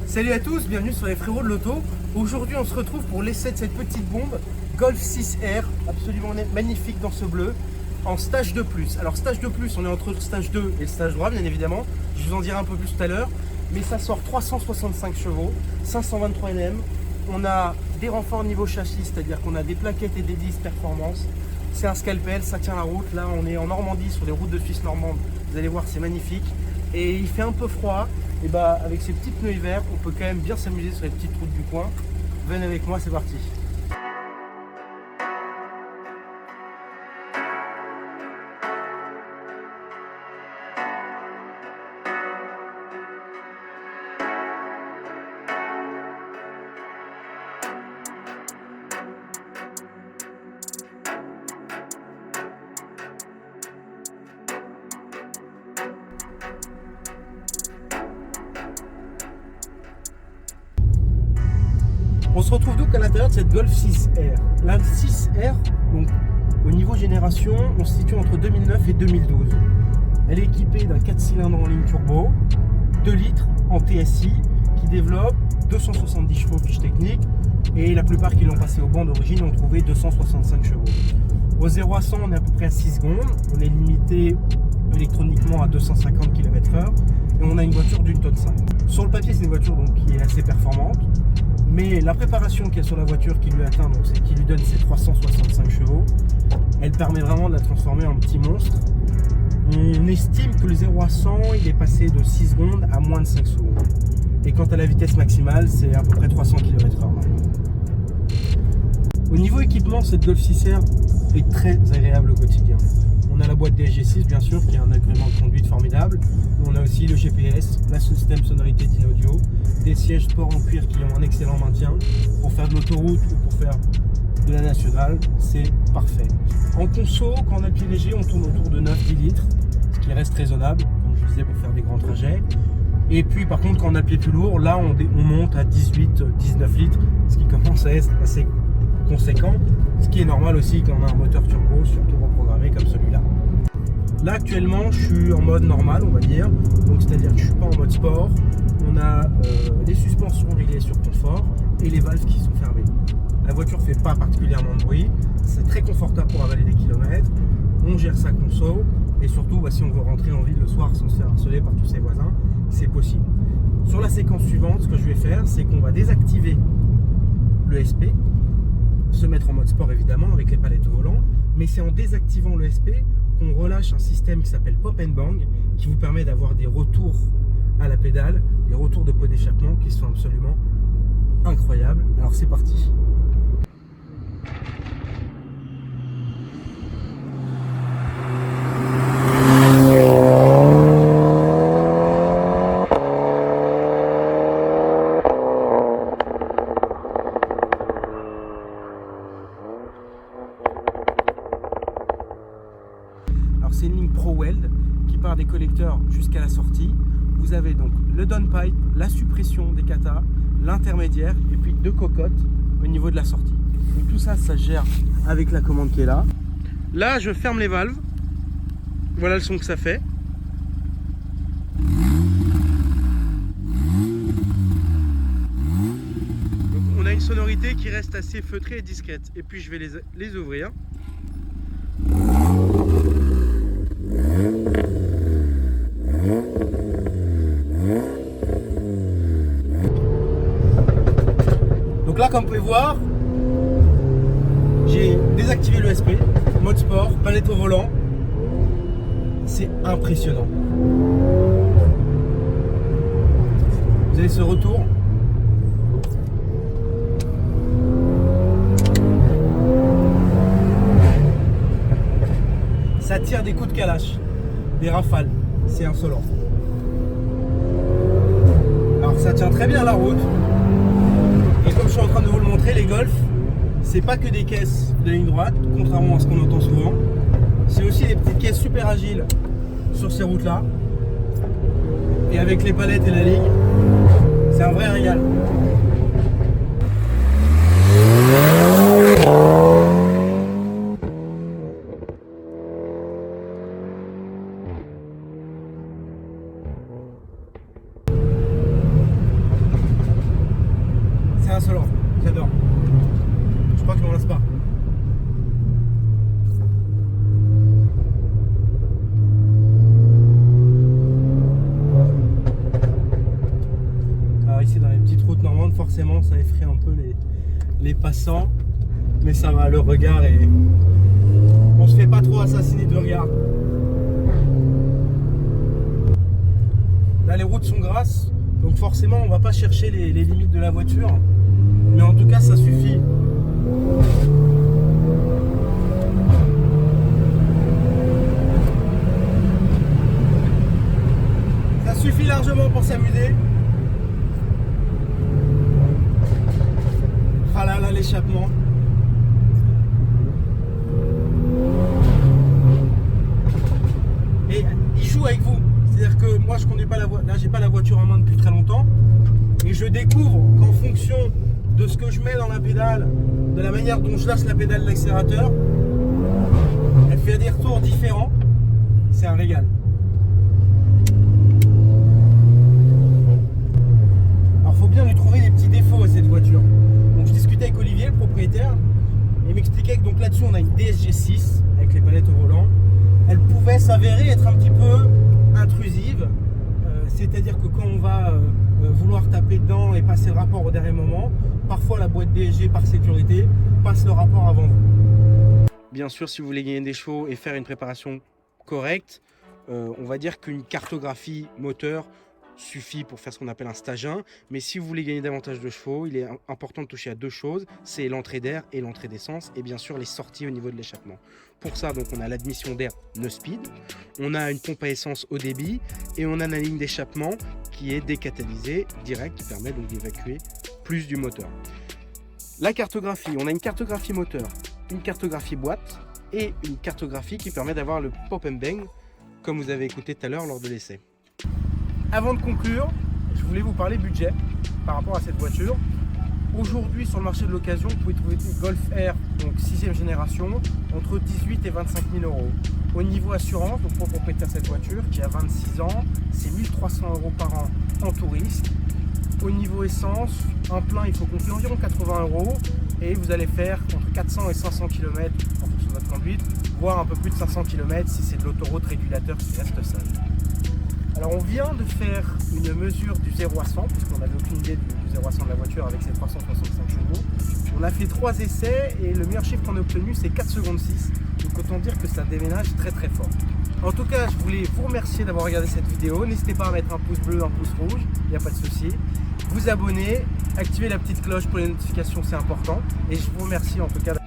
Salut à tous, bienvenue sur les frérots de l'auto. Aujourd'hui on se retrouve pour l'essai de cette petite bombe Golf 6R, absolument magnifique dans ce bleu, en stage 2+. Alors stage 2+, on est entre le stage 2 et le stage 3 bien évidemment, je vous en dirai un peu plus tout à l'heure, mais ça sort 365 chevaux, 523 Nm, on a des renforts niveau châssis, c'est-à-dire qu'on a des plaquettes et des disques performance, c'est un scalpel, ça tient la route, là on est en Normandie sur les routes de Suisse normande, vous allez voir c'est magnifique, et il fait un peu froid. Et bah avec ces petits pneus hiver, on peut quand même bien s'amuser sur les petites routes du coin. Venez avec moi, c'est parti. On se retrouve donc à l'intérieur de cette Golf 6R. La 6R, donc au niveau génération, on se situe entre 2009 et 2012. Elle est équipée d'un 4 cylindres en ligne turbo, 2 litres en TSI, qui développe 270 chevaux fiche technique, et la plupart qui l'ont passé au banc d'origine ont trouvé 265 chevaux. Au 0 à 100, on est à peu près à 6 secondes, on est limité électroniquement à 250 km/h, et on a une voiture d'une tonne 5. Sur le papier, c'est une voiture donc, qui est assez performante. Mais la préparation qu'il y a sur la voiture qui lui atteint, donc qui lui donne ses 365 chevaux, elle permet vraiment de la transformer en petit monstre. On estime que le 0 à 100, il est passé de 6 secondes à moins de 5 secondes. Et quant à la vitesse maximale, c'est à peu près 300 km/h. Au niveau équipement, cette Golf 6R est très agréable au quotidien. On a la boîte DSG6 bien sûr, qui a un agrément de conduite formidable. On a aussi le GPS, la système sonorité d'in-audio, des sièges sport en cuir qui ont un excellent maintien. Pour faire de l'autoroute ou pour faire de la nationale, c'est parfait. En conso, quand on a le pied léger, on tourne autour de 9-10 litres, ce qui reste raisonnable, comme je disais, pour faire des grands trajets. Et puis par contre, quand on a le pied plus lourd, là on monte à 18-19 litres, ce qui commence à être assez conséquent, ce qui est normal aussi quand on a un moteur turbo, surtout reprogrammé comme celui-là. Là actuellement je suis en mode normal on va dire, donc c'est-à-dire que je suis pas en mode sport. On a les suspensions réglées sur confort et les valves qui sont fermées. La voiture fait pas particulièrement de bruit, c'est très confortable pour avaler des kilomètres, on gère sa conso et surtout si on veut rentrer en ville le soir sans se faire harceler par tous ses voisins, c'est possible. Sur la séquence suivante, ce que je vais faire, c'est qu'on va désactiver le SP, se mettre en mode sport évidemment avec les palettes au volant, mais c'est en désactivant le SP qu'on relâche un système qui s'appelle Pop and Bang qui vous permet d'avoir des retours à la pédale, des retours de pot d'échappement qui sont absolument incroyables. Alors c'est parti. C'est une ligne Pro Weld qui part des collecteurs jusqu'à la sortie. Vous avez donc le downpipe, la suppression des katas, l'intermédiaire et puis 2 cocottes au niveau de la sortie. Donc tout ça, ça se gère avec la commande qui est là. Là, je ferme les valves. Voilà le son que ça fait. Donc on a une sonorité qui reste assez feutrée et discrète. Et puis je vais les ouvrir. Donc là, comme vous pouvez voir, j'ai désactivé le SP, mode sport, palette au volant. C'est impressionnant. Vous avez ce retour. Ça tire des coups de calache, des rafales, c'est insolent. Alors ça tient très bien la route. Et comme je suis en train de vous le montrer, les Golf, c'est pas que des caisses de ligne droite, contrairement à ce qu'on entend souvent. C'est aussi des petites caisses super agiles sur ces routes-là. Et avec les palettes et la ligne, c'est un vrai régal. lasse alors, j'adore. Je crois que je m'en lasse pas. Alors ici dans les petites routes normandes, forcément ça effraie un peu les passants. Mais ça va, le regard est... On se fait pas trop assassiner de regard. Là les routes sont grasses, donc forcément on va pas chercher les limites de la voiture. Mais en tout cas ça suffit. Ça suffit largement pour s'amuser. Ah là là, l'échappement. Et il joue avec vous. C'est-à-dire que moi je conduis pas la voiture, là j'ai pas la voiture en main depuis très longtemps. Et je découvre qu'en fonction de ce que je mets dans la pédale, de la manière dont je lâche la pédale de l'accélérateur, elle fait des retours différents. C'est un régal. Alors il faut bien lui trouver des petits défauts à cette voiture. Donc je discutais avec Olivier, le propriétaire, et il m'expliquait que donc là-dessus on a une DSG6 avec les palettes au volant. Elle pouvait s'avérer être un petit peu intrusive, c'est-à-dire que quand on va vouloir taper dedans et passer le rapport au dernier moment, parfois la boîte DSG par sécurité passe le rapport avant vous. Bien sûr, si vous voulez gagner des chevaux et faire une préparation correcte, on va dire qu'une cartographie moteur suffit pour faire ce qu'on appelle un stage 1, mais si vous voulez gagner davantage de chevaux, il est important de toucher à deux choses, c'est l'entrée d'air et l'entrée d'essence, et bien sûr les sorties au niveau de l'échappement. Pour ça, donc, on a l'admission d'air no speed, on a une pompe à essence haut débit, et on a la ligne d'échappement qui est décatalysée direct, qui permet donc d'évacuer plus du moteur. La cartographie, on a une cartographie moteur, une cartographie boîte, et une cartographie qui permet d'avoir le pop and bang, comme vous avez écouté tout à l'heure lors de l'essai. Avant de conclure, je voulais vous parler budget par rapport à cette voiture. Aujourd'hui, sur le marché de l'occasion, vous pouvez trouver une Golf R, donc 6e génération, entre 18 et 25 000 euros. Au niveau assurance, donc pour le propriétaire de cette voiture, qui a 26 ans, c'est 1 300 euros par an en tout risque. Au niveau essence, un plein, il faut compter environ 80 euros et vous allez faire entre 400 et 500 km en fonction de votre conduite, voire un peu plus de 500 km si c'est de l'autoroute régulateur qui reste sage. Alors on vient de faire une mesure du 0 à 100, puisqu'on n'avait aucune idée du 0 à 100 de la voiture avec ses 365 chevaux. On a fait 3 essais et le meilleur chiffre qu'on a obtenu c'est 4 secondes 6. Donc autant dire que ça déménage très très fort. En tout cas, je voulais vous remercier d'avoir regardé cette vidéo. N'hésitez pas à mettre un pouce bleu, un pouce rouge, il n'y a pas de souci. Vous abonner, activer la petite cloche pour les notifications, c'est important. Et je vous remercie en tout cas d'avoir